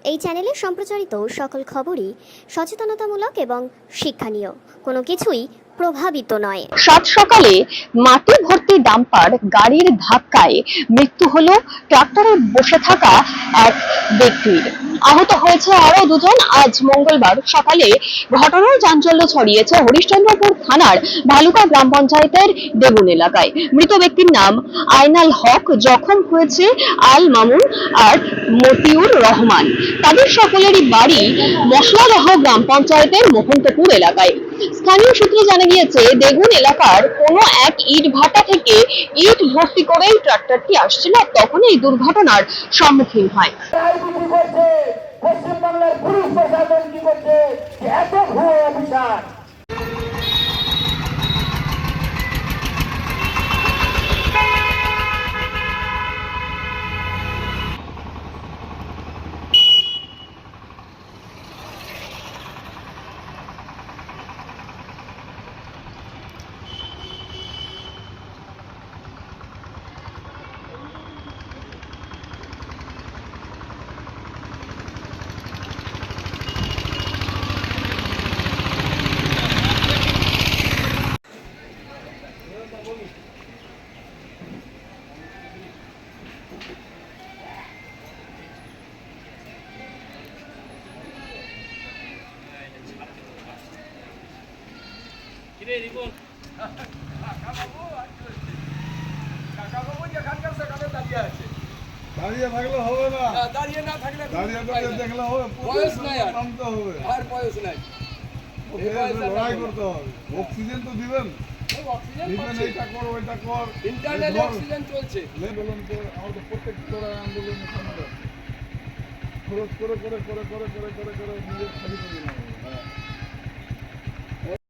এই চ্যানেলে সম্প্রচারিত সকল খবরই সচেতনতামূলক এবং শিক্ষণীয়, কোনো কিছুই প্রভাবিত নয়। সাত সকালে মাটি ভর্তি ডাম্পার গাড়ির ধাক্কায় মৃত্যু হলো ট্রাক্টরে বসে থাকা এক ব্যক্তির। আহত হয়েছে আরো দুজন। আজ মঙ্গলবার সকালে ঘটনার চাঞ্চল্য ছড়িয়েছে হরিশ্চন্দ্রপুর থানার ভালুকা গ্রাম পঞ্চায়েতের দেবুন এলাকায়। মৃত ব্যক্তির নাম আইনাল হক, জখম হয়েছে আল মামুন আর মতিউর রহমান। তাদের সকলেরই বাড়ি মশলাদহ গ্রাম পঞ্চায়েতের মোহন্তপুর এলাকায়। স্থানীয় সূত্রে জানা গিয়েছে, দেগুন এলাকার কোনো এক ইট ভাটা থেকে ইট ভর্তি করে ট্রাক্টরটি আসছিল, তখন এই দুর্ঘটনার সম্মুখীন হয়। পশ্চিমবাংলার পুলিশ প্রশাসন কি করছে? এত ভুয়ো অফিসার। দাঁড়িয়ে থাকলে হবে না, দাঁড়িয়ে না থাকলে দাঁড়িয়ে দেখলে হবে, বয়স নাই আর নামতে হবে, আর বয়স নাই, লড়াই করতে হবে। অক্সিজেন তো দিবেন, অক্সিজেন দিবেন, এইটা কর ওইটা কর, ইন্টারনাল অক্সিজেন চলছে। বলুন তো আমাদের প্রত্যেক লড়াই আন্দোলনে খরচ করে করে করে করে করে করে করে নিজের খালি করে দিলাম।